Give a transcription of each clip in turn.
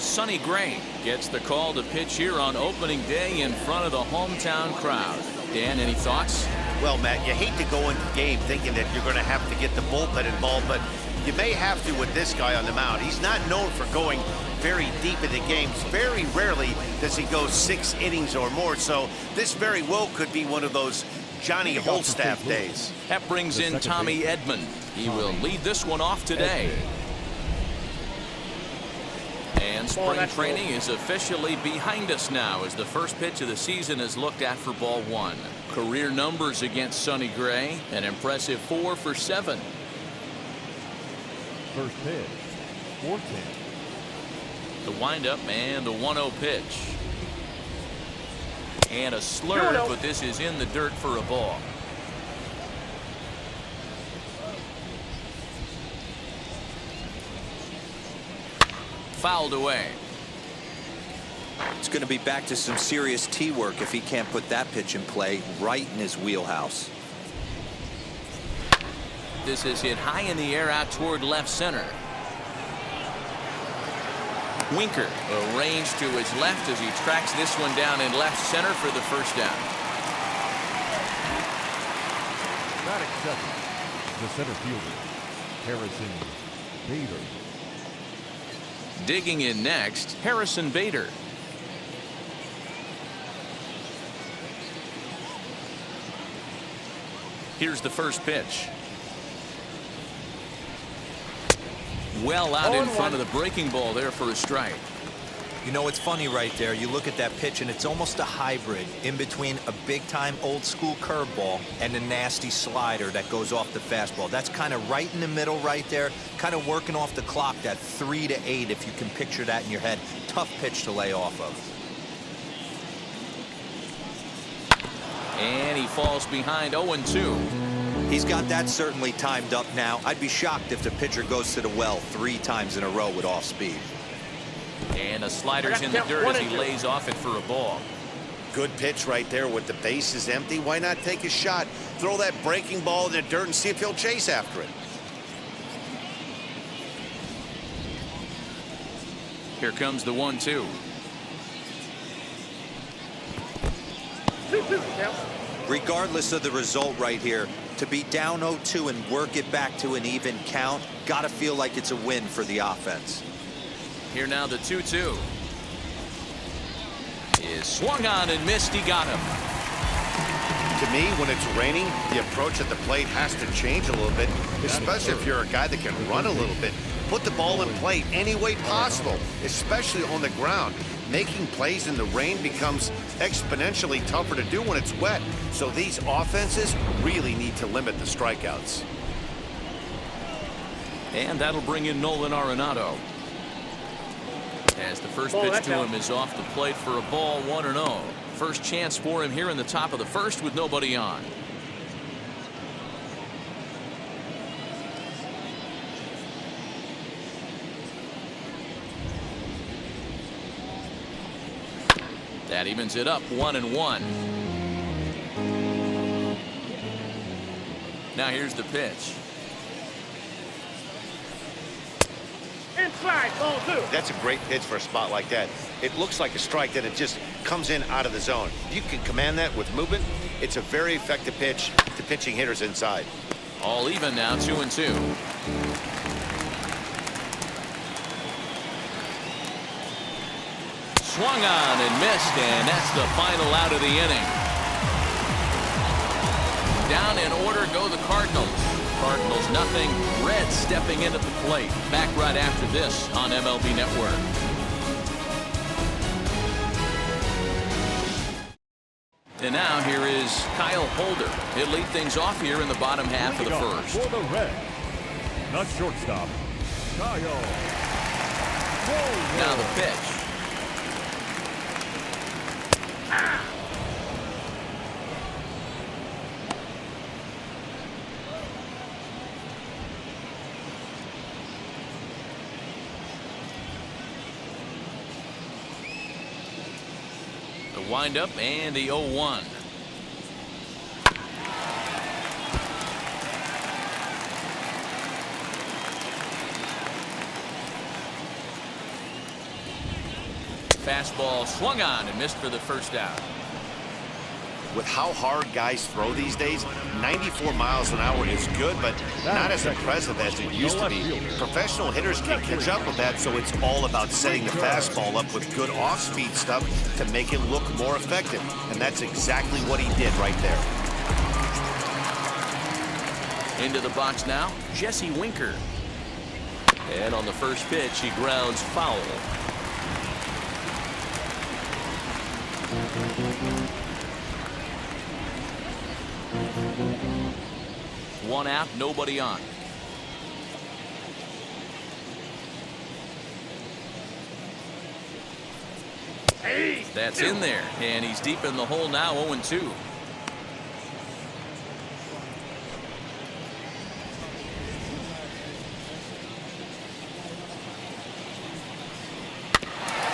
Sonny Gray gets the call to pitch here on opening day in front of the hometown crowd. Dan, any thoughts? Well, Matt, you hate to go into the game thinking that you're going to have to get the bullpen involved, but you may have to with this guy on the mound. He's not known for going very deep into games. Very rarely does he go 6 innings or more, so this very well could be one of those Johnny Holstaff days. That brings in Tommy Edman. He will lead this one off today. And spring training is officially behind us now as the first pitch of the season is looked at for ball 1. Career numbers against Sonny Gray, an impressive 4 for 7. First pitch, 4-10. The windup and the 1-0 pitch. And a slurve, but this is in the dirt for a ball. Fouled away. It's going to be back to some serious tee work if he can't put that pitch in play right in his wheelhouse. This is hit high in the air out toward left center. Winker arranged to his left as he tracks this one down in left center for the first down. Batting second, the center fielder, Harrison Bader. Digging in next, Harrison Bader. Here's the first pitch. Well out in front of the breaking ball there for a strike. You know, it's funny right there. You look at that pitch and it's almost a hybrid in between a big time old school curveball and a nasty slider that goes off the fastball. That's kind of right in the middle right there, kind of working off the clock, that 3 to 8, if you can picture that in your head. Tough pitch to lay off of. And he falls behind 0-2. He's got that certainly timed up now. I'd be shocked if the pitcher goes to the well 3 times in a row with off speed. And a slider's in the dirt as he lays off it for a ball. Good pitch right there with the bases empty. Why not take a shot? Throw that breaking ball in the dirt and see if he'll chase after it. Here comes the 1-2. Regardless of the result right here, to be down 0-2 and work it back to an even count, gotta feel like it's a win for the offense. Here now the 2-2 is swung on and missed. He got him. To me, when it's raining, the approach at the plate has to change a little bit, especially if you're a guy that can run a little bit. Put the ball in play any way possible, especially on the ground. Making plays in the rain becomes exponentially tougher to do when it's wet. So these offenses really need to limit the strikeouts. And that'll bring in Nolan Arenado. As the first pitch to him is off the plate for a ball, 1-0. First chance for him here in the top of the first with nobody on. That evens it up 1-1. Now here's the pitch. Inside, ball 2. That's a great pitch for a spot like that. It looks like a strike, then it just comes in out of the zone. If you can command that with movement, it's a very effective pitch to pitching hitters inside. All even now, 2-2. Swung on and missed, and that's the final out of the inning. Down in order go the Cardinals. Cardinals nothing. Reds stepping in at the plate. Back right after this on MLB Network. And now here is Kyle Holder. He'll lead things off here in the bottom half of the first. For the Reds, the shortstop, Kyle Holder. Now the pitch. The windup and the 0-1. Fastball swung on and missed for the first out. With how hard guys throw these days, 94 miles an hour is good, but not as impressive as it used to be. Professional hitters can catch up with that, so it's all about setting the fastball up with good off-speed stuff to make it look more effective. And that's exactly what he did right there. Into the box now, Jesse Winker. And on the first pitch, he grounds foul. One out, nobody on. That's in there, and he's deep in the hole now, 0-2.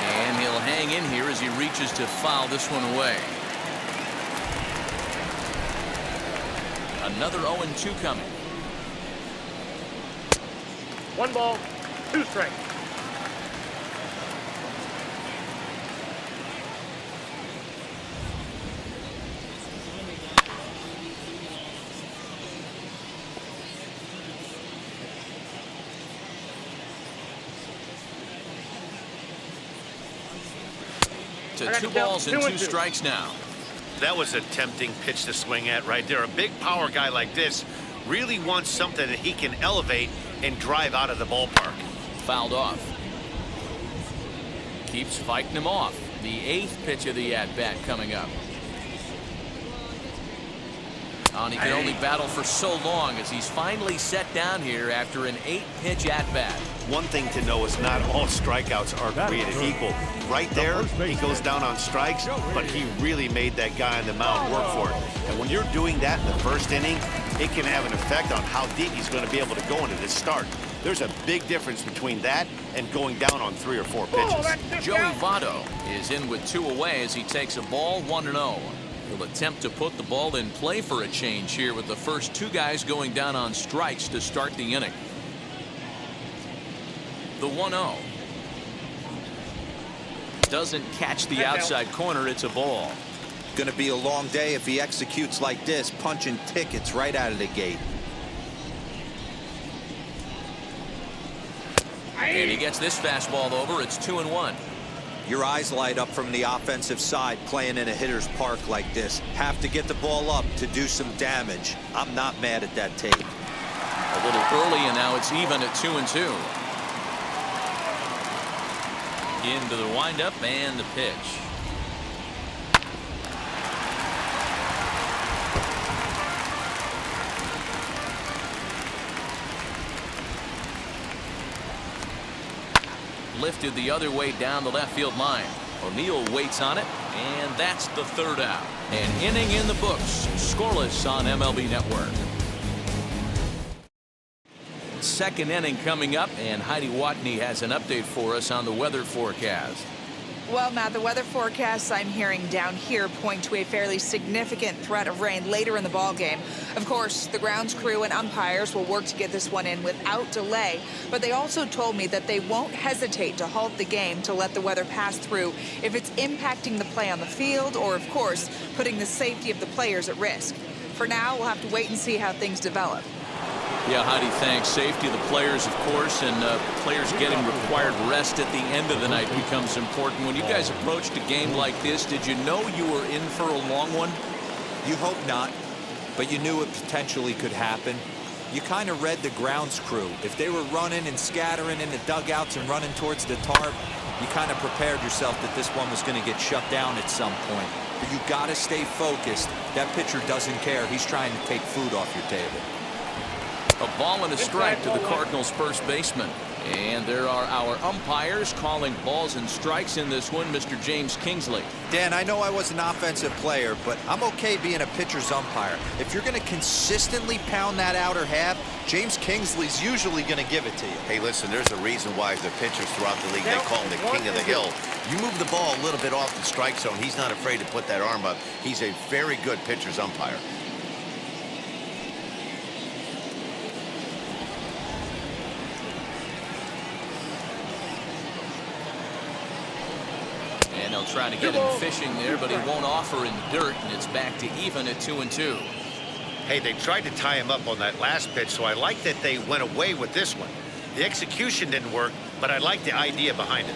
And he'll hang in here as he reaches to foul this one away. Another 0-2 coming. 1 ball, 2 strikes. To 2 balls and 2 strikes now. That was a tempting pitch to swing at right there. A big power guy like this really wants something that he can elevate and drive out of the ballpark. Fouled off. Keeps fighting him off. The 8th pitch of the at-bat coming up. And he can only battle for so long as he's finally set down here after an 8-pitch at-bat. One thing to know is not all strikeouts are created equal. Right there, he goes down on strikes, but he really made that guy on the mound work for it. And when you're doing that in the first inning, it can have an effect on how deep he's going to be able to go into this start. There's a big difference between that and going down on 3 or 4 pitches. Joey Votto is in with 2 away as he takes a ball, 1-0. He'll attempt to put the ball in play for a change here with the first 2 guys going down on strikes to start the inning. The 1-0. Doesn't catch the outside corner. It's a ball. Going to be a long day if he executes like this, punching tickets right out of the gate. And he gets this fastball over. It's 2-1. Your eyes light up from the offensive side playing in a hitter's park like this. Have to get the ball up to do some damage. I'm not mad at that take. A little early, and now it's even at 2-2. Into the windup and the pitch. Lifted the other way down the left field line. O'Neill waits on it, and that's the 3rd out. An inning in the books, scoreless on MLB Network. 2nd inning coming up, and Heidi Watney has an update for us on the weather forecast. Well, Matt, the weather forecasts I'm hearing down here point to a fairly significant threat of rain later in the ball game. Of course, the grounds crew and umpires will work to get this one in without delay, but they also told me that they won't hesitate to halt the game to let the weather pass through if it's impacting the play on the field or, of course, putting the safety of the players at risk. For now, we'll have to wait and see how things develop. Yeah, Heidi, thanks. Safety of the players, of course, and players getting required rest at the end of the night becomes important. When you guys approached a game like this, did you know you were in for a long one? You hope not, but you knew it potentially could happen. You kind of read the grounds crew. If they were running and scattering in the dugouts and running towards the tarp, you kind of prepared yourself that this one was going to get shut down at some point. But you got to stay focused. That pitcher doesn't care. He's trying to take food off your table. A ball and a strike to the Cardinals' first baseman. And there are our umpires calling balls and strikes in this one, Mr. James Kingsley. Dan, I know I was an offensive player, but I'm okay being a pitcher's umpire. If you're going to consistently pound that outer half, James Kingsley's usually going to give it to you. Hey, listen, there's a reason why the pitchers throughout the league, they call him the king of the hill. You move the ball a little bit off the strike zone, he's not afraid to put that arm up. He's a very good pitcher's umpire. They'll try to get him fishing there, but he won't offer in the dirt, and it's back to even at 2-2. Hey, they tried to tie him up on that last pitch, so I like that they went away with this one. The execution didn't work, but I like the idea behind it.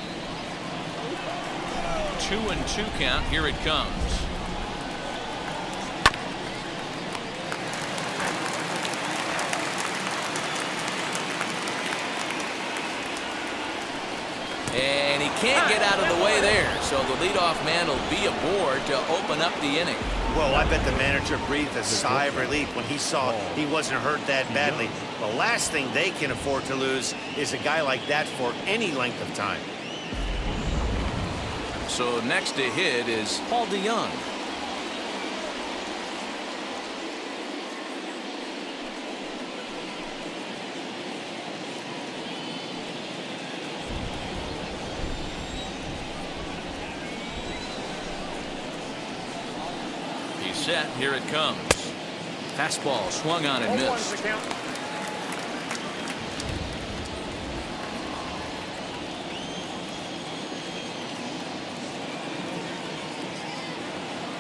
2-2 count. Here it comes. And he can't get out of the way there, so the leadoff man will be aboard to open up the inning. Well, I bet the manager breathed a sigh of relief when he saw he wasn't hurt that badly. The last thing they can afford to lose is a guy like that for any length of time. So next to hit is Paul DeYoung. He's set. Here it comes. Fastball swung on and missed.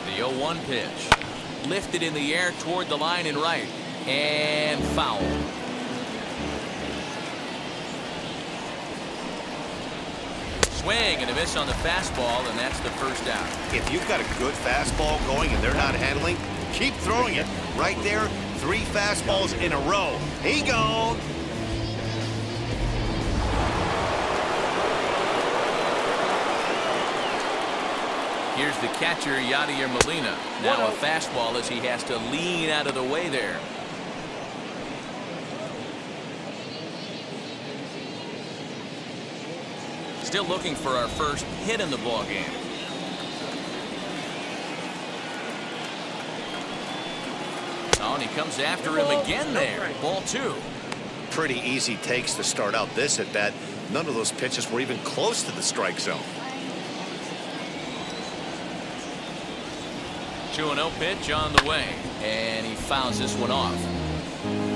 The 0-1 pitch. Lifted in the air toward the line and right. And foul. Swing and a miss on the fastball, and that's the first out. If you've got a good fastball going and they're not handling, keep throwing it. Right there, 3 fastballs in a row. He gone. Here's the catcher, Yadier Molina. Now a fastball as he has to lean out of the way there. Still looking for our first hit in the ball game. Oh, and he comes after him again there. Ball 2. Pretty easy takes to start out this at bat. None of those pitches were even close to the strike zone. 2-0 pitch on the way, and he fouls this one off.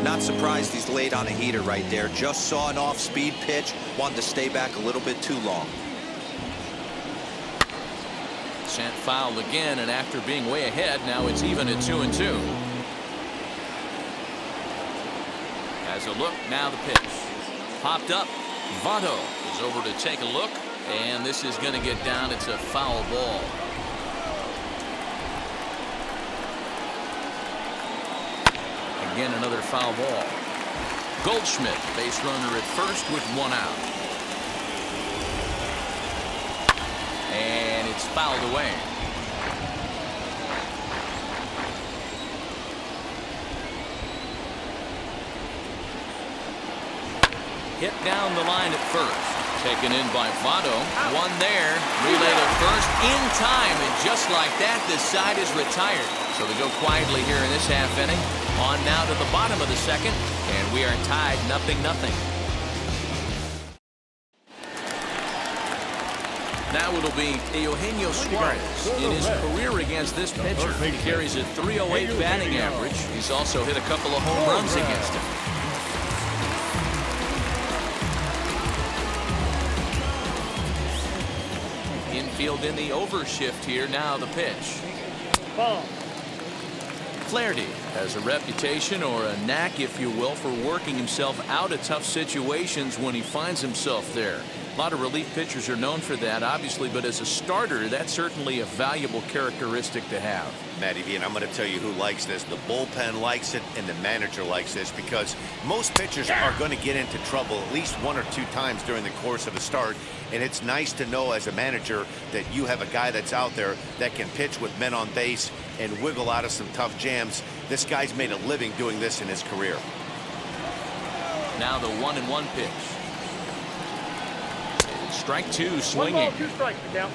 Not surprised he's laid on a heater right there. Just saw an off-speed pitch. Wanted to stay back a little bit too long. Sent foul again, and after being way ahead, now it's even at 2-2. Has a look, now the pitch. Popped up. Votto is over to take a look, and this is going to get down. It's a foul ball. Again, another foul ball. Goldschmidt, base runner at first with 1 out. And it's fouled away. Hit down the line at first. Taken in by Votto. 1 there. Relay to first in time. And just like that, this side is retired. So they go quietly here in this half inning. On now to the bottom of the second. And we are tied 0-0. Now it'll be Eugenio Suarez. In his career against this pitcher, he carries a .308 batting average. He's also hit a couple of home runs against him. Infield in the overshift here. Now the pitch. Ball. Flaherty has a reputation, or a knack if you will, for working himself out of tough situations when he finds himself there. A lot of relief pitchers are known for that, obviously, but as a starter, that's certainly a valuable characteristic to have. Matty V, and I'm going to tell you who likes this. The bullpen likes it, and the manager likes this, because most pitchers are going to get into trouble at least 1 or 2 times during the course of a start, and it's nice to know as a manager that you have a guy that's out there that can pitch with men on base and wiggle out of some tough jams. This guy's made a living doing this in his career. Now the 1-1 pitch. Strike 2 swinging. 1 ball, 2 strikes to count.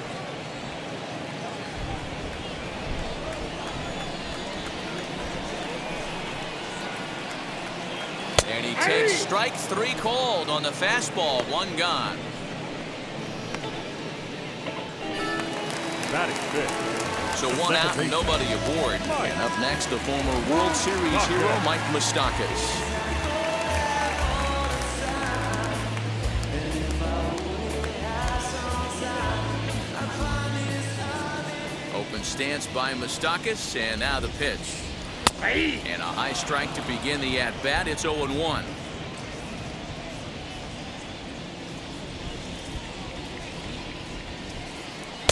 And he takes strike 3 called on the fastball. 1 gone. That is good. So 1 out, nobody aboard. And up next, the former World Series hero, Mike Moustakas. stance by Moustakas, and now the pitch. And a high strike to begin the at-bat. It's 0-1.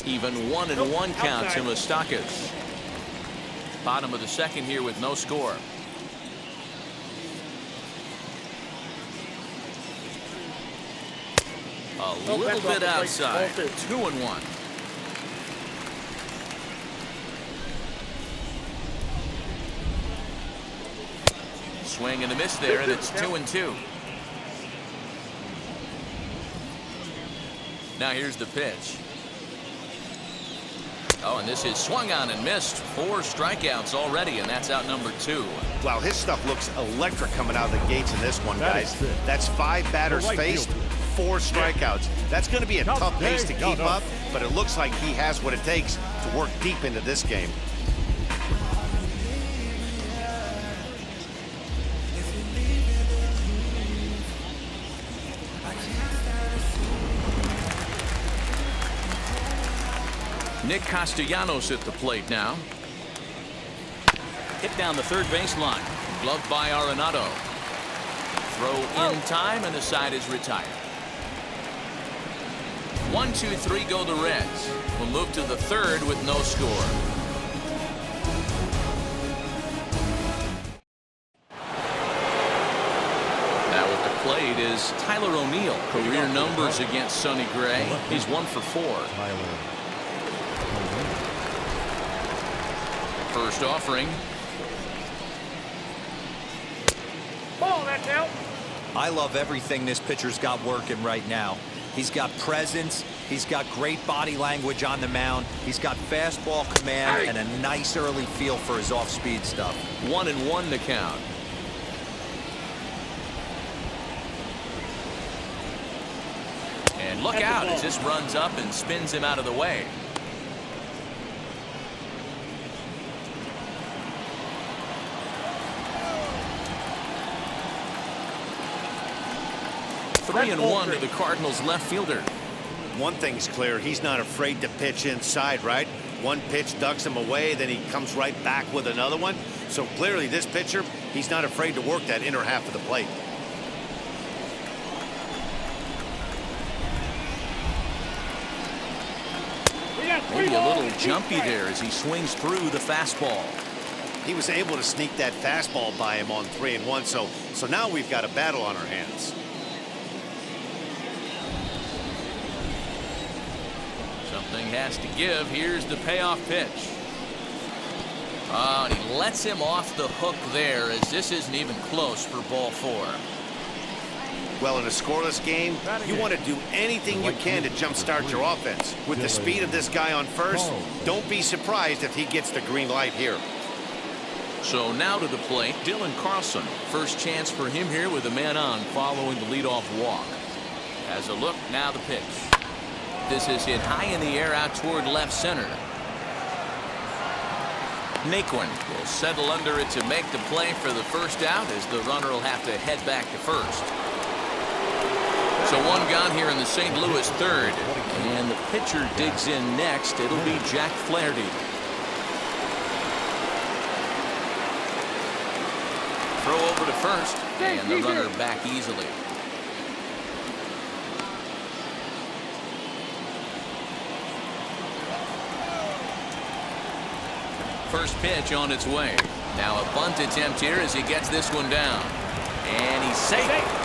Even 1-1 count to Moustakas. Bottom of the second here with no score. A little bit outside. 2-1. Swing and a miss there, and it's 2-2. Now here's the pitch. Oh, and this is swung on and missed. 4 strikeouts already, and that's out number 2. Wow, his stuff looks electric coming out of the gates in this one, guys. That's 5 batters faced, 4 strikeouts. That's going to be a tough pace to keep up, but it looks like he has what it takes to work deep into this game. Nick Castellanos at the plate now. Hit down the third baseline. Gloved by Arenado. Throw in time, and the side is retired. 1, 2, 3 go the Reds. We'll move to the third with no score. Now at the plate is Tyler O'Neill. Career numbers against Sonny Gray. He's 1 for 4. First offering. Ball, that's out. I love everything this pitcher's got working right now. He's got presence. He's got great body language on the mound. He's got fastball command and a nice early feel for his off-speed stuff. 1-1 to count. And look out as this runs up and spins him out of the way. Three and 1 to the Cardinals left fielder. One thing's clear, he's not afraid to pitch inside, right? One pitch ducks him away, then he comes right back with another one. So clearly this pitcher, he's not afraid to work that inner half of the plate. Maybe a little jumpy there as he swings through the fastball. He was able to sneak that fastball by him on 3-1, so now we've got a battle on our hands. Something has to give. Here's the payoff pitch. Oh, and he lets him off the hook there as this isn't even close for ball 4. Well, in a scoreless game, you want to do anything you can to jumpstart your offense. With the speed of this guy on first, don't be surprised if he gets the green light here. So now to the plate, Dylan Carlson. First chance for him here with a man on following the leadoff walk. As a look, now the pitch. This is hit high in the air out toward left center. Naquin will settle under it to make the play for the first out as the runner will have to head back to first. So one gone here in the St. Louis third. And the pitcher digs in next. It'll be Jack Flaherty. Throw over to first. And the runner back easily. First pitch on its way. Now a bunt attempt here as he gets this one down. And he's safe.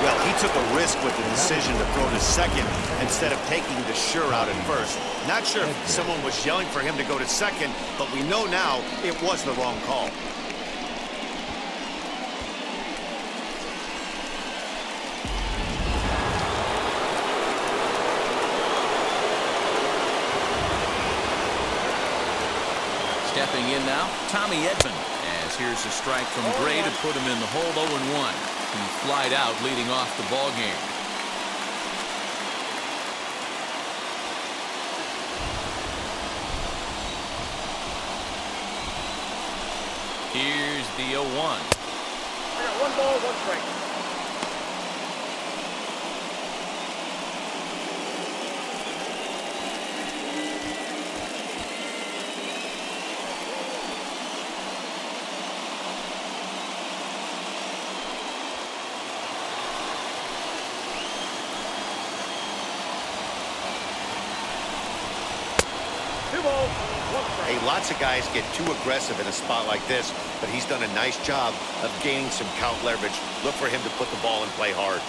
Well, he took a risk with the decision to throw to second instead of taking the sure out at first. Not sure if someone was yelling for him to go to second, but we know now it was the wrong call. Stepping in now, Tommy Edman. As here's a strike from Gray to put him in the hole. 0-1. He flied out leading off the ball game. Here's the 0-1. I got 1 ball, 1 strike. Hey, lots of guys get too aggressive in a spot like this, but he's done a nice job of gaining some count leverage. Look for him to put the ball in play hard.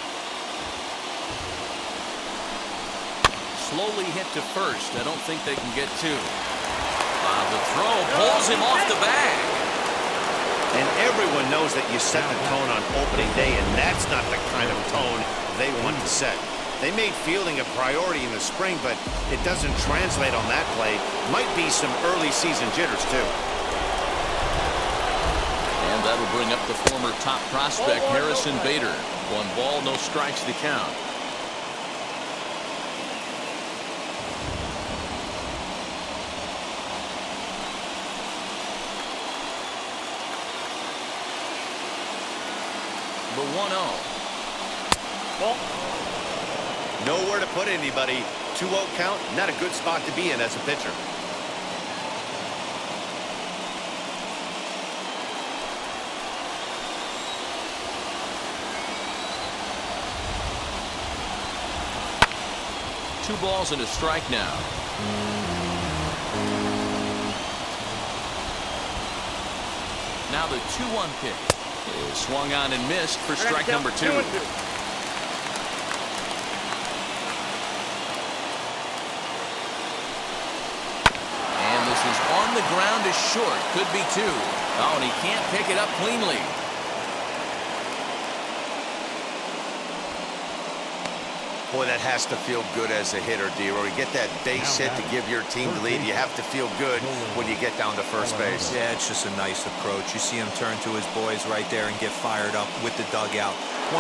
Slowly hit to first. I don't think they can get two. The throw pulls him off the bag. And everyone knows that you set the tone on opening day, and that's not the kind of tone they want to set. They made fielding a priority in the spring, but it doesn't translate on that play. Might be some early season jitters, too. And that'll bring up the former top prospect, Harrison Bader. 1 ball, no strikes to count. The 1-0. Ball. Nowhere to put anybody. 2-0 count, not a good spot to be in as a pitcher. Two balls and a strike now. Now the 2-1 pitch is swung on and missed for strike number 2. 2-2. And this is on the ground is short. Could be 2. Oh, and he can't pick it up cleanly. Boy, that has to feel good as a hitter, D-Roy. You get that base hit to give your team the lead. You have to feel good when you get down to first base. Yeah, it's just a nice approach. You see him turn to his boys right there and get fired up with the dugout. 100%,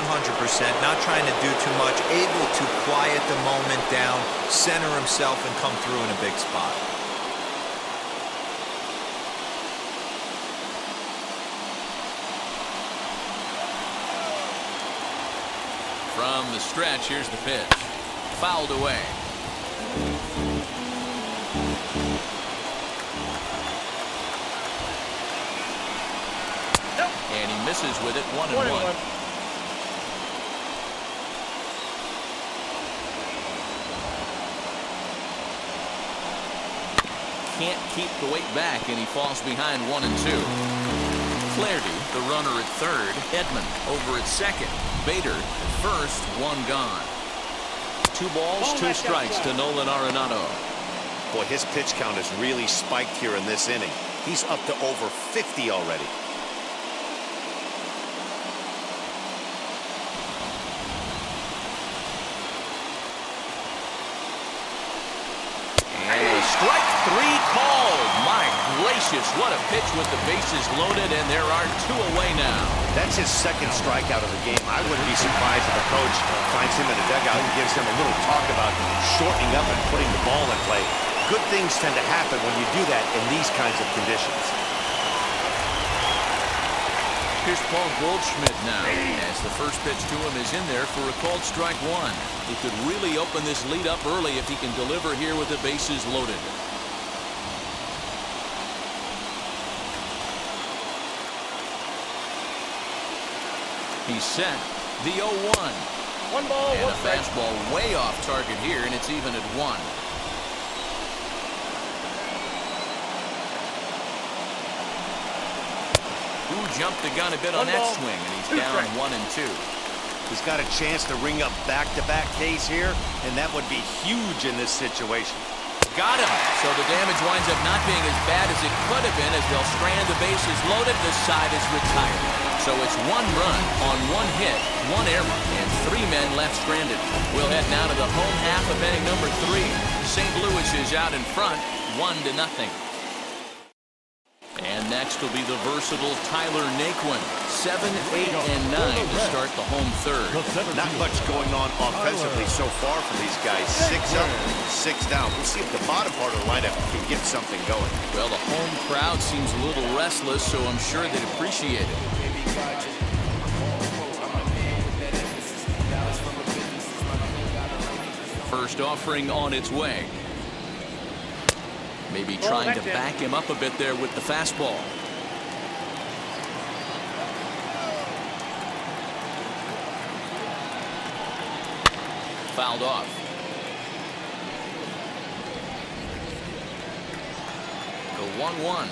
not trying to do too much, able to quiet the moment down, center himself, and come through in a big spot. From the stretch, here's the pitch. Fouled away. Nope. And he misses with it. 1-1. Can't keep the weight back, and he falls behind 1-2. Flaherty, the runner at third. Edman over at second. Bader at first. 1 gone. 2 balls, 2 strikes to Nolan Arenado. Boy, his pitch count has really spiked here in this inning. He's up to over 50 already. And a strike 3 called. My gracious, what a pitch with the bases loaded, and there are 2 away now. That's his second strikeout of the game. I wouldn't be surprised if a coach finds him in the dugout and gives him a little talk about shortening up and putting the ball in play. Good things tend to happen when you do that in these kinds of conditions. Here's Paul Goldschmidt now, as the first pitch to him is in there for a called strike 1. He could really open this lead up early if he can deliver here with the bases loaded. He's set. The 0-1. 1 ball, And 1 a strike. fastball way off target here, and it's even at 1. Who jumped the gun a bit on 1 that ball, swing, and he's 2 down strikes. 1-2. He's got a chance to ring up back-to-back Ks here, and that would be huge in this situation. Got him. So the damage winds up not being as bad as it could have been as they'll strand the bases loaded. The side is retired. So it's 1 run on 1 hit, 1 error, and 3 men left stranded. We'll head now to the home half of inning number 3. St. Louis is out in front, 1-0. And next will be the versatile Tyler Naquin. 7, 8, and 9 to start the home third. Not much going on offensively so far for these guys. 6 up, 6 down. We'll see if the bottom part of the lineup can get something going. Well, the home crowd seems a little restless, so I'm sure they'd appreciate it. First offering on its way. Maybe trying to back him up a bit there with the fastball. Fouled off. 1-1.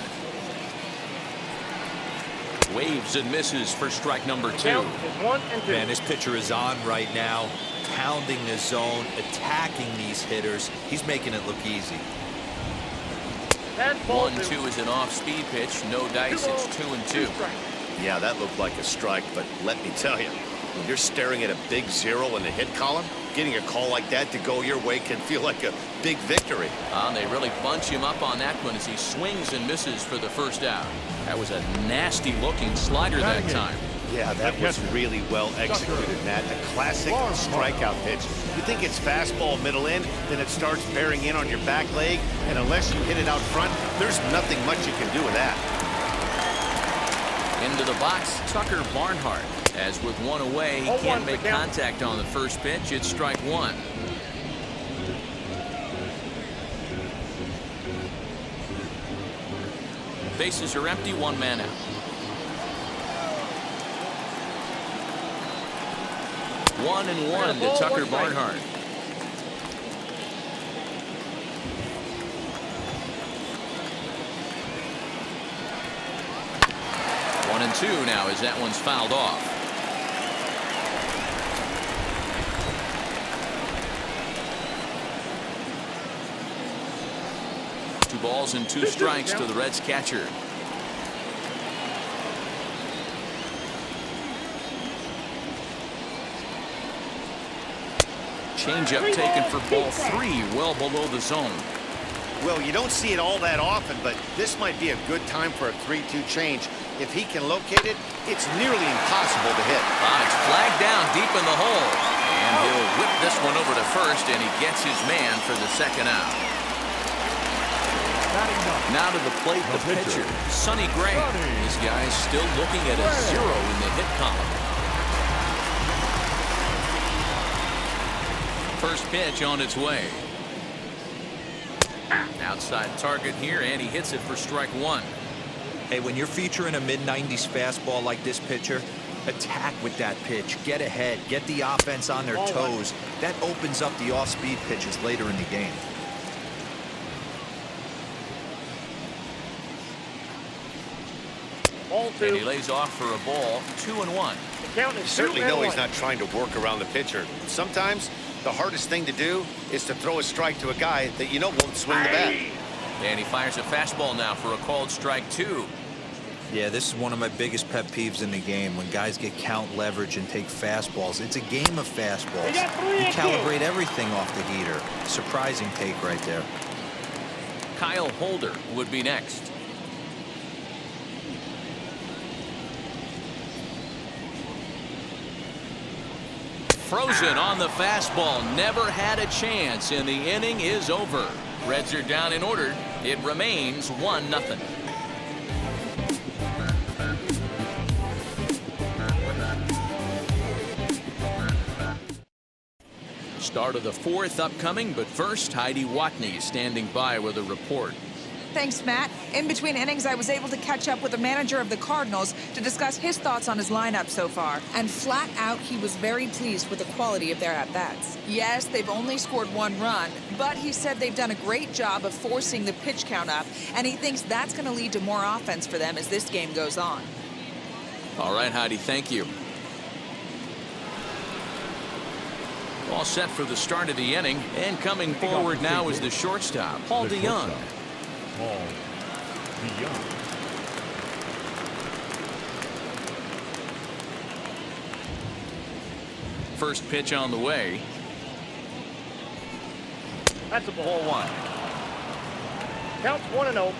Waves and misses for strike number 2. Count is 1-2. Man, this pitcher is on right now, pounding the zone, attacking these hitters. He's making it look easy. That's ball 1-2 is an off-speed pitch. No dice. It's 2-2. Yeah, that looked like a strike, but let me tell you, when you're staring at a big 0 in the hit column, getting a call like that to go your way can feel like a big victory. They really bunch him up on that one as he swings and misses for the first out. That was a nasty-looking slider that time. Yeah, that was really well executed, Matt. A classic strikeout pitch. You think it's fastball middle in, then it starts bearing in on your back leg, and unless you hit it out front, there's nothing much you can do with that. Into the box, Tucker Barnhart. As with one away, he can't make contact on the first pitch. It's strike 1. Bases are empty, 1 man out. 1-1 to Tucker Barnhart. One and 2 now as that one's fouled off. Two balls and 2 strikes to the Reds catcher. Changeup taken for ball 3, well below the zone. Well, you don't see it all that often, but this might be a good time for a 3-2 change. If he can locate it, it's nearly impossible to hit. It's flagged down deep in the hole. And he'll whip this one over to first, and he gets his man for the second out. Now to the plate, the pitcher, Sonny Gray. This guy's still looking at a 0 in the hit column. First pitch on its way. Outside target here, and he hits it for strike 1. Hey, when you're featuring a mid-90s fastball like this pitcher, attack with that pitch. Get ahead. Get the offense on their toes. That opens up the off-speed pitches later in the game. Ball 2. And he lays off for a ball, 2-1. The count is You certainly know he's 2-1. not trying to work around the pitcher. Sometimes the hardest thing to do is to throw a strike to a guy that you know won't swing the bat. And he fires a fastball now for a called strike 2. Yeah, this is one of my biggest pet peeves in the game, when guys get count leverage and take fastballs. It's a game of fastballs. You calibrate everything off the heater. Surprising take right there. Kyle Holder would be next. Frozen on the fastball, never had a chance, and the inning is over. Reds are down in order. It remains 1-0. Start of the 4th upcoming, but first, Heidi Watney standing by with a report. Thanks, Matt. In between innings, I was able to catch up with the manager of the Cardinals to discuss his thoughts on his lineup so far. And flat out, he was very pleased with the quality of their at-bats. Yes, they've only scored 1 run, but he said they've done a great job of forcing the pitch count up, and he thinks that's going to lead to more offense for them as this game goes on. All right, Heidi, thank you. All set for the start of the inning, and coming forward now is the shortstop, Paul DeYoung. Paul DeYoung. First pitch on the way. That's a ball 1. Counts 1-0.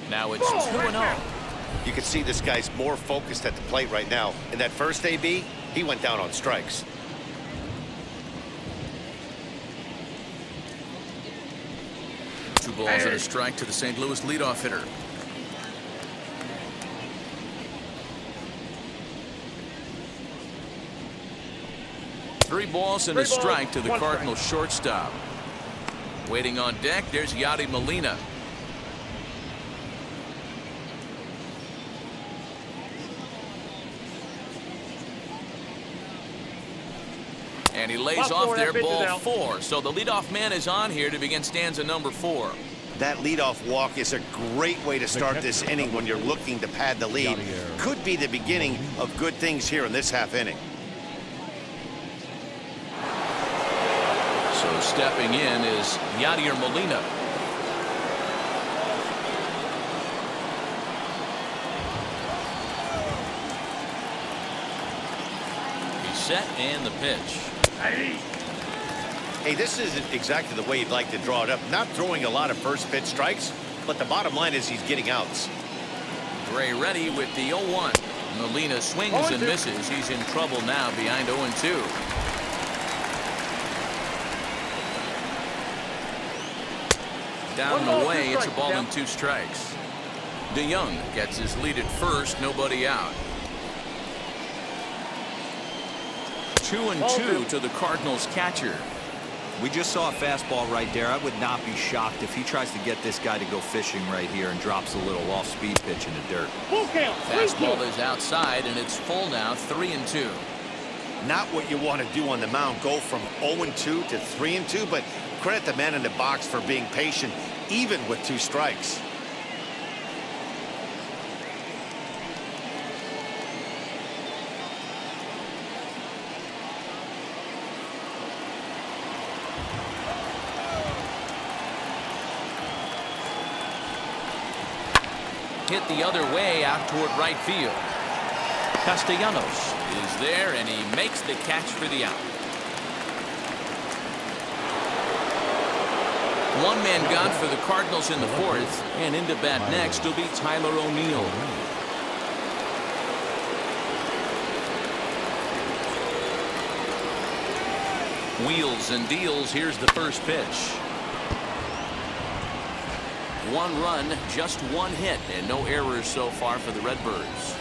Now it's 2-0. You can see this guy's more focused at the plate right now. In that first AB, he went down on strikes. Two balls and a strike to the St. Louis leadoff hitter. Three balls and a strike to the Cardinals shortstop. Waiting on deck, there's Yadi Molina. And he lays Ball off four, there, that pitch is ball out. 4. So the leadoff man is on here to begin stanza number 4. That leadoff walk is a great way to start this inning when you're looking to pad the lead. Could be the beginning of good things here in this half inning. So stepping in is Yadier Molina. He's set and the pitch. Hey, this isn't exactly the way you'd like to draw it up. Not throwing a lot of first pitch strikes, but the bottom line is he's getting outs. Gray ready with the 0-1. Molina swings and misses. He's in trouble now behind 0-2. Down and away, it's a ball and 2 strikes. DeYoung gets his lead at first, nobody out. 2-2 to the Cardinals catcher. We just saw a fastball right there. I would not be shocked if he tries to get this guy to go fishing right here and drops a little off-speed pitch in the dirt. Full count. Fastball is outside, and it's full now, 3-2. Not what you want to do on the mound, go from 0-2 to 3-2, but credit the man in the box for being patient, even with 2 strikes. Hit the other way out toward right field. Castellanos is there, and he makes the catch for the out. One man gone for the Cardinals in the 4th, and into bat next will be Tyler O'Neill. Wheels and deals. Here's the first pitch. 1 run, just 1 hit, and no errors so far for the Redbirds.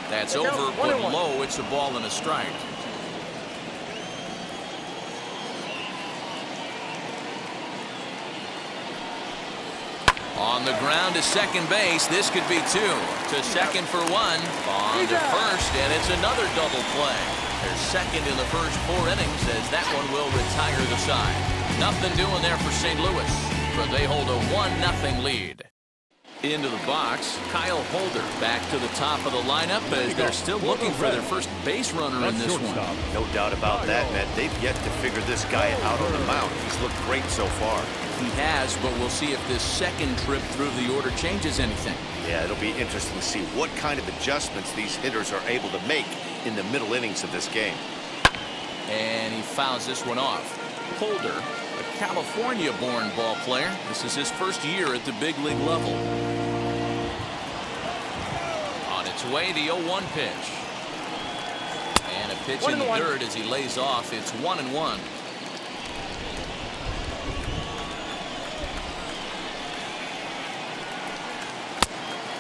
That's over, but low. It's a ball and a strike. On the ground to second base. This could be 2. To second for 1. On to first, and it's another double play. They're second in the first 4 innings, as that one will retire the side. Nothing doing there for St. Louis, but they hold a 1-0 lead. Into the box, Kyle Holder back to the top of the lineup as they're still looking for their first base runner in this one. No doubt about that, Matt. They've yet to figure this guy out on the mound. He's looked great so far. He has, but we'll see if this second trip through the order changes anything. Yeah, it'll be interesting to see what kind of adjustments these hitters are able to make in the middle innings of this game. And he fouls this one off. Holder, a California-born ball player. This is his first year at the big league level. On its way, the 0-1 pitch. And a pitch in the dirt as he lays off. It's 1-1.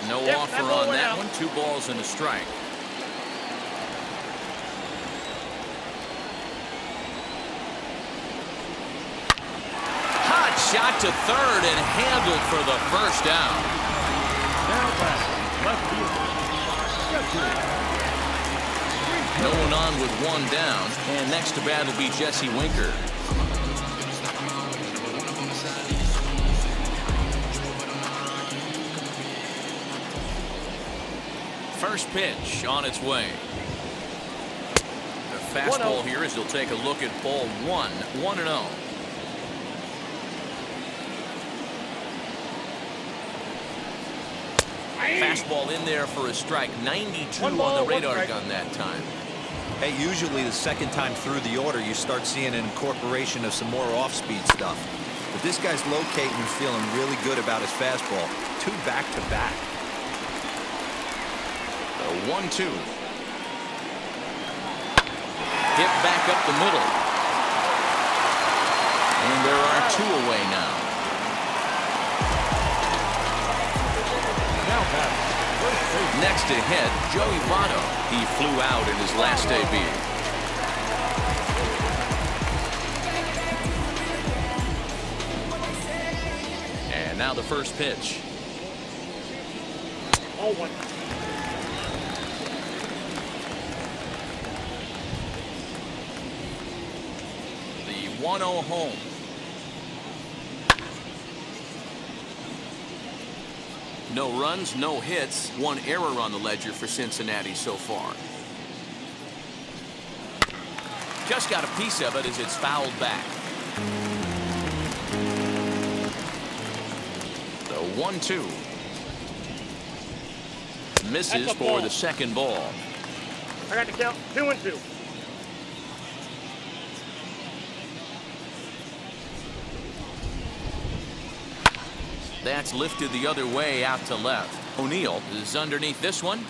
No offer on that one. 2 balls and a strike. Hot shot to third and handled for the first out. Now back, left fielder. No one on with 1 down, and next to bat will be Jesse Winker. First pitch on its way. The fastball here as he'll take a look at ball 1, 1-0. Fastball in there for a strike. 92 on the radar gun that time. Hey, usually the second time through the order, you start seeing an incorporation of some more off-speed stuff. But this guy's locating and feeling really good about his fastball. 2 back-to-back. The 1-2. Hit back up the middle. And there are 2 away now. Next to hit, Joey Votto. He flew out in his last debut. And now the first pitch. 0-1. 1-0 home. No runs, no hits, one error on the ledger for Cincinnati so far. Just got a piece of it as it's fouled back. The 1-2. Misses for the second ball. I got the count. 2-2. That's lifted the other way out to left. O'Neill is underneath this one,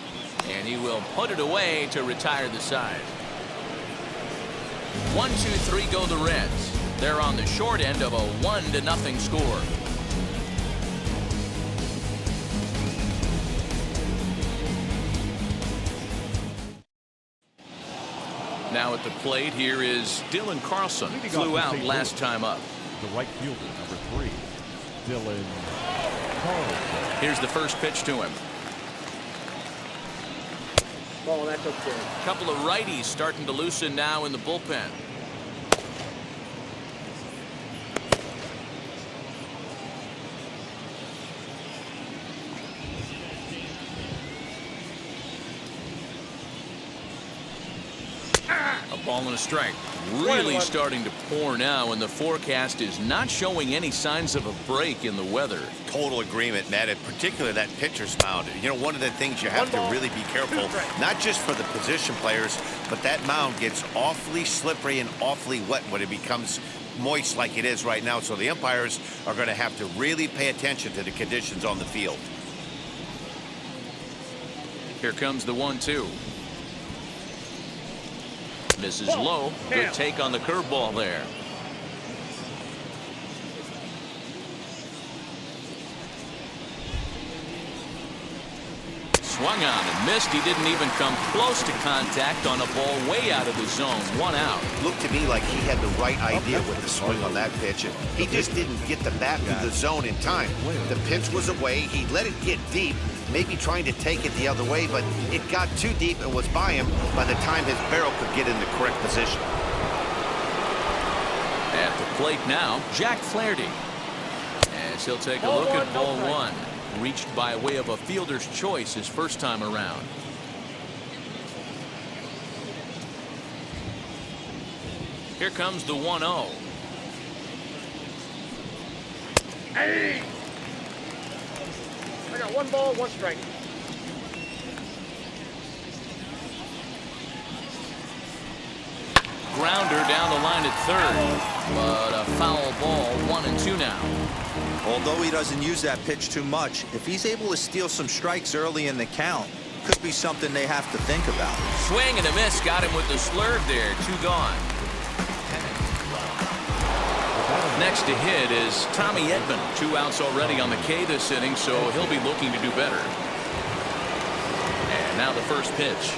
and he will put it away to retire the side. 1-2-3 go the Reds. They're on the short end of a 1-0 score. Now at the plate, here is Dylan Carlson. Flew out last time up. The right fielder, number 3, Dylan Carlson. Here's the first pitch to him. Ball, that's okay. A couple of righties starting to loosen now in the bullpen. A ball and a strike. Really starting to pour now, and the forecast is not showing any signs of a break in the weather. Total agreement, Matt, in particular that pitcher's mound. You know, one of the things you have to really be careful, not just for the position players, but that mound gets awfully slippery and awfully wet when it becomes moist like it is right now. So the umpires are going to have to really pay attention to the conditions on the field. Here comes the 1-2. Misses low. Good take on the curveball there. Swung on and missed. He didn't even come close to contact on a ball way out of the zone. 1 out. Looked to me like he had the right idea with the swing on that pitch. He just didn't get the bat to the zone in time. The pitch was away. He let it get deep, maybe trying to take it the other way, but it got too deep and was by him by the time his barrel could get in the correct position. At the plate now, Jack Flaherty. As he'll take a look at ball 1. Reached by way of a fielder's choice his first time around. Here comes the 1-0. Hey! I got 1 ball, 1 strike. Grounder down the line at third, but a foul ball. 1-2 now. Although he doesn't use that pitch too much, if he's able to steal some strikes early in the count, could be something they have to think about. Swing and a miss, got him with the slurve there. 2 gone. Next to hit is Tommy Edman. 2 outs already on the K this inning, so he'll be looking to do better. And now the first pitch.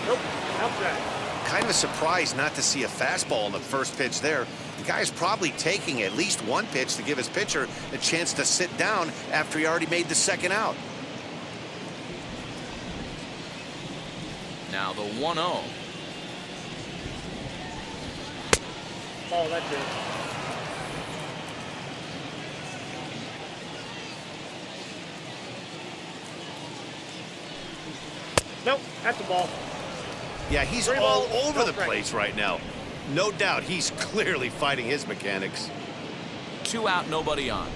Nope, outside. Kind of surprised not to see a fastball on the first pitch there. The guy's probably taking at least 1 pitch to give his pitcher a chance to sit down after he already made the second out. Now the 1-0. Ball, that's it. Nope, that's a ball. Yeah, he's all over the place right now. No doubt he's clearly fighting his mechanics. 2 out, nobody on.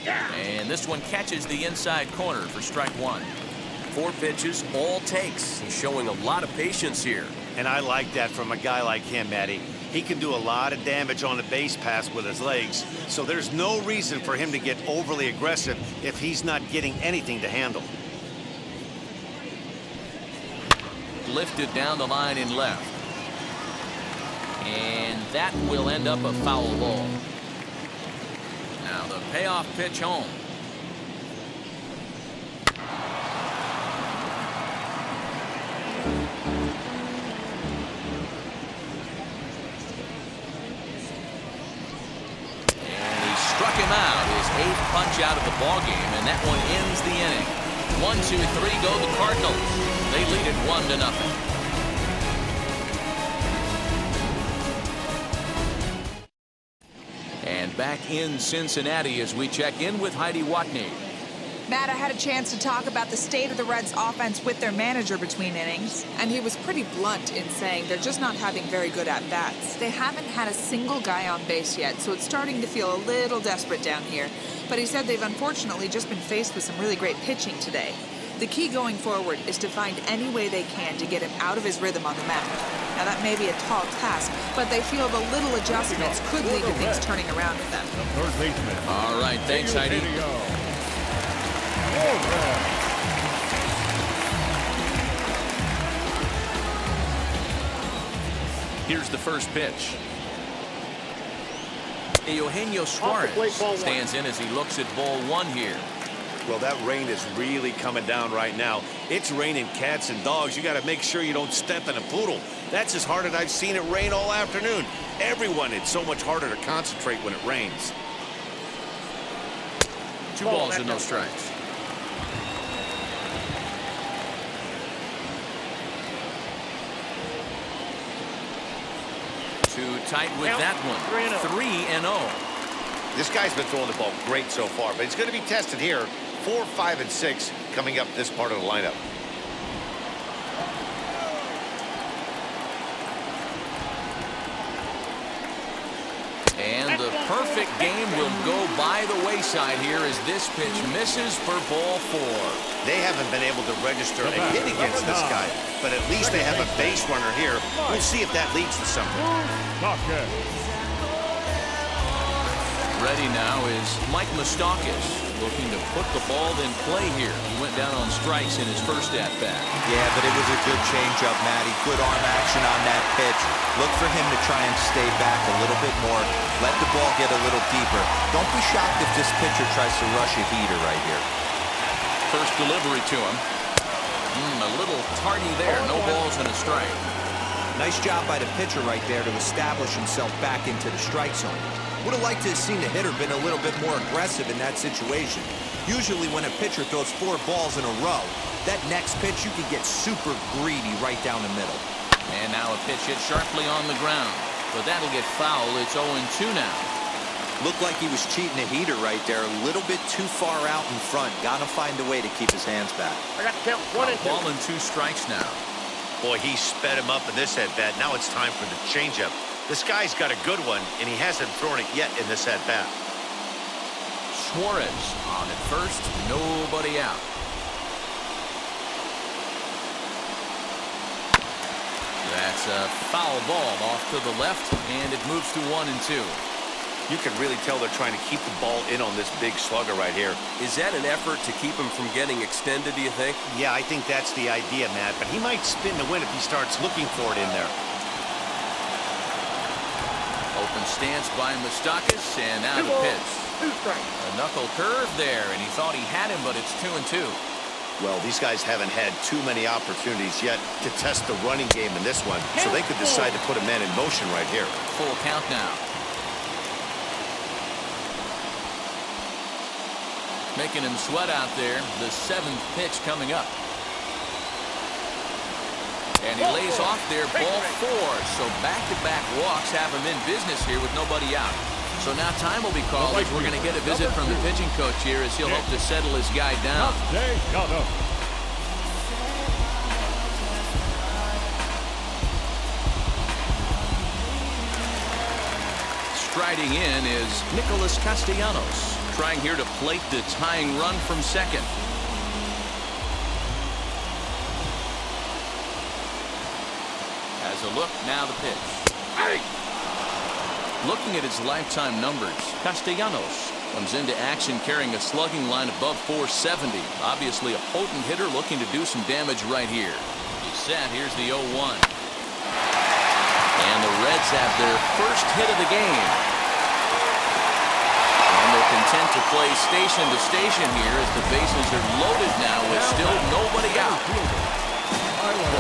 And this one catches the inside corner for strike 1. 4 pitches, all takes. He's showing a lot of patience here. And I like that from a guy like him, Matty. He can do a lot of damage on the base pass with his legs, so there's no reason for him to get overly aggressive if he's not getting anything to handle. Lifted down the line in left. And that will end up a foul ball. Now the payoff pitch home. Struck him out, his 8th punch out of the ball game, and that one ends the inning. 1, 2, 3 go the Cardinals. They lead it 1-0. And back in Cincinnati as we check in with Heidi Watney. Matt, I had a chance to talk about the state of the Reds offense with their manager between innings, and he was pretty blunt in saying they're just not having very good at-bats. They haven't had a single guy on base yet, so it's starting to feel a little desperate down here. But he said they've unfortunately just been faced with some really great pitching today. The key going forward is to find any way they can to get him out of his rhythm on the mound. Now, that may be a tall task, but they feel the little adjustments could lead to things turning around with them. Third baseman. All right, thanks, Heidi. Here's the first pitch. Eugenio Suarez stands in as he looks at ball 1 here. Well, that rain is really coming down right now. It's raining cats and dogs. You got to make sure you don't step in a poodle. That's as hard as I've seen it rain all afternoon. Everyone, it's so much harder to concentrate when it rains. 2 balls and no strikes. Too tight with that one. 3-0. This guy's been throwing the ball great so far, but he's going to be tested here. 4, 5, and 6 coming up this part of the lineup. And the perfect game will go by the wayside here as this pitch misses for ball 4. They haven't been able to register a hit against this guy, but at least they have a base runner here. We'll see if that leads to something. Ready now is Mike Moustakas, looking to put the ball in play here. He went down on strikes in his first at-bat. Yeah, but it was a good changeup, Matty. Good arm action on that pitch. Look for him to try and stay back a little bit more. Let the ball get a little deeper. Don't be shocked if this pitcher tries to rush a heater right here. First delivery to him. A little tardy there. No balls and a strike. Nice job by the pitcher right there to establish himself back into the strike zone. Would have liked to have seen the hitter been a little bit more aggressive in that situation. Usually when a pitcher throws 4 balls in a row, that next pitch you could get super greedy right down the middle. And now a pitch hit sharply on the ground. But that'll get foul. It's 0-2 now. Looked like he was cheating a heater right there. A little bit too far out in front. Gotta find a way to keep his hands back. I got to count 1 and 2. Ball and 2 strikes now. Boy, he sped him up in this at-bat. Now it's time for the changeup. This guy's got a good one, and he hasn't thrown it yet in this at-bat. Suarez on at first. Nobody out. That's a foul ball off to the left, and it moves to 1-2. You can really tell they're trying to keep the ball in on this big slugger right here. Is that an effort to keep him from getting extended, do you think? Yeah, I think that's the idea, Matt, but he might spin the win if he starts looking for it in there. Open stance by Moustakas, and now the pitch. 2 strikes. A knuckle curve there, and he thought he had him, but it's 2-2. Well, these guys haven't had too many opportunities yet to test the running game in this one, so they could decide to put a man in motion right here. Full count now. Making him sweat out there. The 7th pitch coming up. And he lays off there, ball 4. So back-to-back walks have him in business here with nobody out. So now time will be called as we're going to get a visit from the pitching coach here as he'll hope to settle his guy down. Striding in is Nicholas Castellanos, trying here to plate the tying run from second. Has a look, now the pitch. Looking at his lifetime numbers, Castellanos comes into action carrying a slugging line above 470. Obviously a potent hitter looking to do some damage right here. He's set, here's the 0-1. And the Reds have their first hit of the game. And they're content to play station to station here as the bases are loaded now with still nobody out.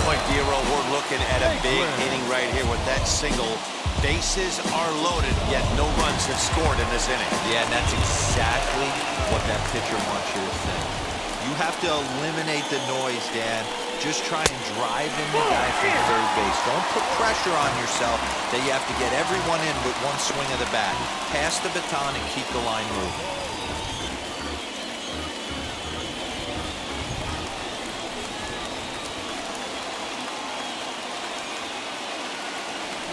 Boy, Guerrero, we're looking at a big inning right here with that single. Bases are loaded, yet no runs have scored in this inning. Yeah, and that's exactly what that pitcher wants you to think. You have to eliminate the noise, Dan. Just try and drive in the guy from third base. Don't put pressure on yourself that you have to get everyone in with one swing of the bat. Pass the baton and keep the line moving.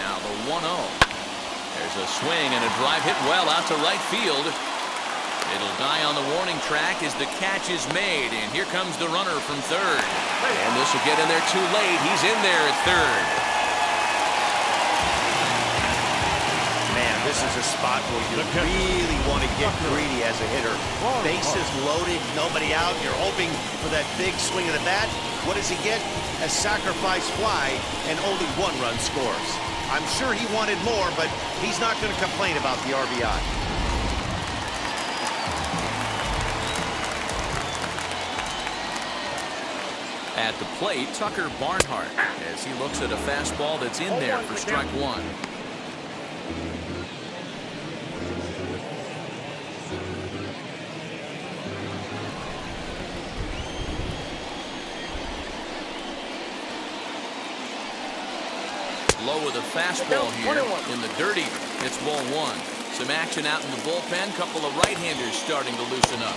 Now the 1-0. There's a swing and a drive hit well out to right field. It'll die on the warning track as the catch is made, and here comes the runner from third. And this will get in there too late. He's in there at third. Man, this is a spot where you really want to get greedy as a hitter. Bases loaded, nobody out. You're hoping for that big swing of the bat. What does he get? A sacrifice fly, and only 1 run scores. I'm sure he wanted more, but he's not going to complain about the RBI. At the plate, Tucker Barnhart, as he looks at a fastball that's in there for strike 1. Low with a fastball here in the dirty. It's ball 1. Some action out in the bullpen. Couple of right-handers starting to loosen up.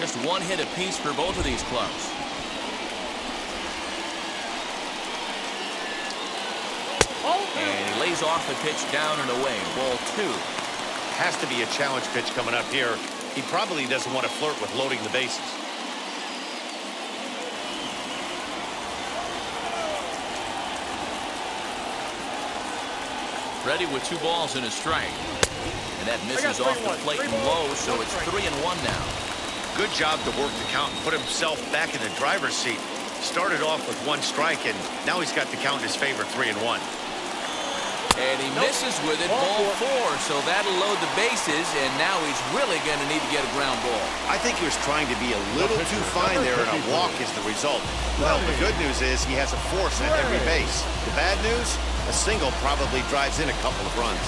Just 1 hit apiece for both of these clubs. And he lays off the pitch down and away. Ball 2. Has to be a challenge pitch coming up here. He probably doesn't want to flirt with loading the bases. Ready with 2 balls and a strike. And that misses off the plate and low, so it's 3-1 now. Good job to work the count and put himself back in the driver's seat. Started off with 1 strike, and now he's got the count in his favor, 3-1. And he misses with it, ball 4, so that'll load the bases, and now he's really going to need to get a ground ball. I think he was trying to be a little too fine there, and a walk is the result. Well, the good news is he has a force at every base. The bad news, a single probably drives in a couple of runs.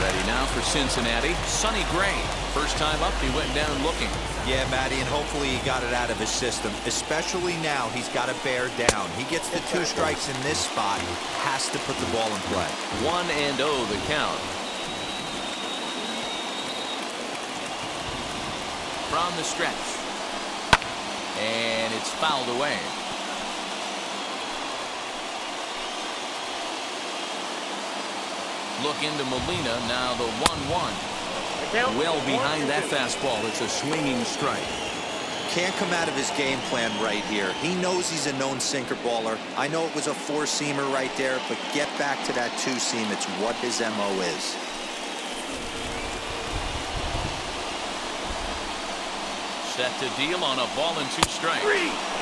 Ready now for Cincinnati, Sonny Gray. First time up, he went down looking. Yeah, Matty, and hopefully he got it out of his system. Especially now, he's got to bear down. He gets the 2 strikes in this spot. Has to put the ball in play. 1-0 the count. From the stretch. And it's fouled away. Look into Molina, now the 1-1. Well behind that fastball. It's a swinging strike. Can't come out of his game plan right here. He knows he's a known sinker baller. I know it was a 4-seamer right there, but get back to that 2-seam. It's what his MO is. Set to deal on a ball and 2 strikes.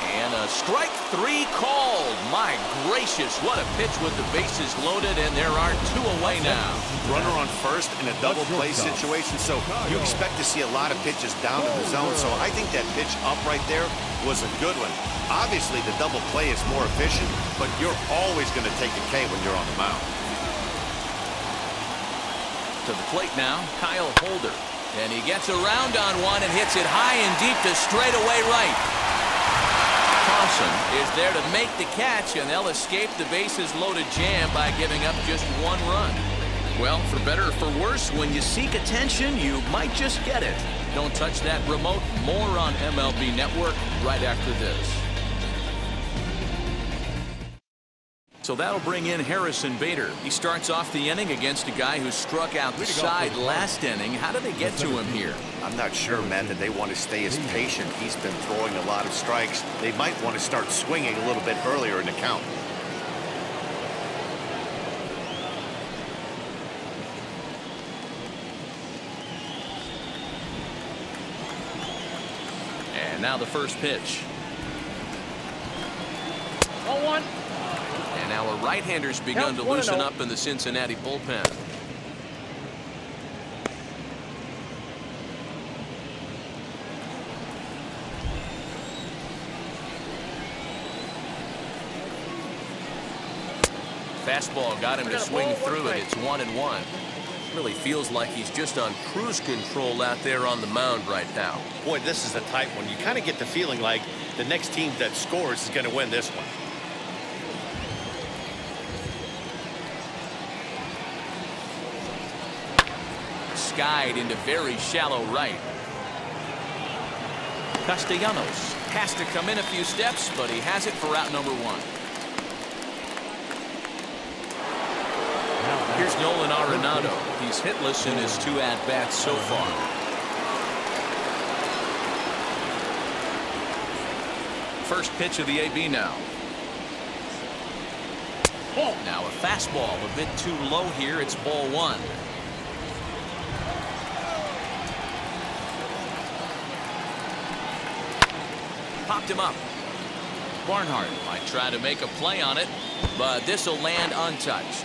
And a strike 3 called. My gracious, what a pitch with the bases loaded, and there are 2 away now. Runner on first in a double play situation, so you expect to see a lot of pitches down to the zone. So I think that pitch up right there was a good one. Obviously, the double play is more efficient, but you're always going to take a K when you're on the mound. To the plate now, Kyle Holder. And he gets around on one and hits it high and deep to straightaway right. Thompson is there to make the catch, and they'll escape the bases loaded jam by giving up just 1 run. Well, for better or for worse, when you seek attention, you might just get it. Don't touch that remote. More on MLB Network right after this. So that'll bring in Harrison Bader. He starts off the inning against a guy who struck out the side last inning. How do they get to him here? I'm not sure, man, that they want to stay as patient. He's been throwing a lot of strikes. They might want to start swinging a little bit earlier in the count. And now the first pitch. 0-1. And now a right-hander's begun to loosen up in the Cincinnati bullpen. Fastball got him to swing through it. It's 1-1. Really feels like he's just on cruise control out there on the mound right now. Boy, this is a tight one. You kind of get the feeling like the next team that scores is going to win this one. Skied into very shallow right. Castellanos has to come in a few steps, but he has it for out number one. Here's Nolan Arenado. He's hitless in his 2 at-bats so far. First pitch of the AB now. Now a fastball a bit too low here. It's ball 1. Popped him up. Barnhart might try to make a play on it, but this will land untouched.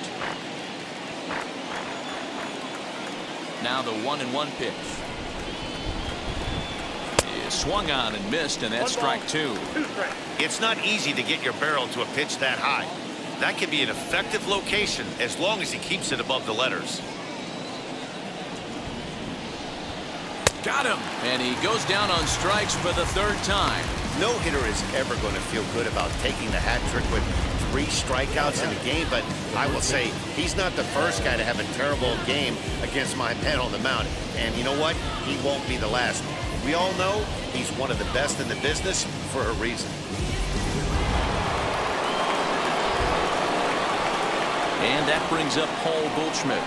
Now the 1-1 pitch. He swung on and missed, and that's strike 2. It's not easy to get your barrel to a pitch that high. That can be an effective location as long as he keeps it above the letters. Got him. And he goes down on strikes for the 3rd time. No hitter is ever going to feel good about taking the hat trick with 3 strikeouts in a game, but I will say he's not the first guy to have a terrible game against my man on the mound. And you know what? He won't be the last. We all know he's one of the best in the business for a reason. And that brings up Paul Goldschmidt.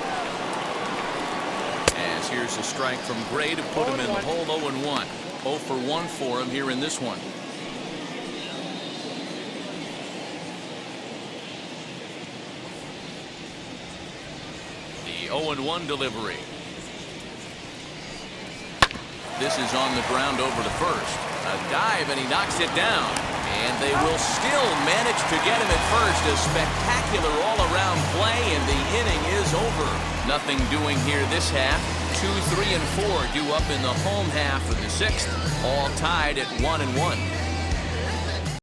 As here's a strike from Gray to put him in the hole. 0-1. 0 for 1 for him here in this one. The 0-1 delivery. This is on the ground over to first. A dive, and he knocks it down. And they will still manage to get him at first. A spectacular all-around play, and the inning is over. Nothing doing here this half. 2, 3, and 4 due up in the home half of the 6th. All tied at 1-1.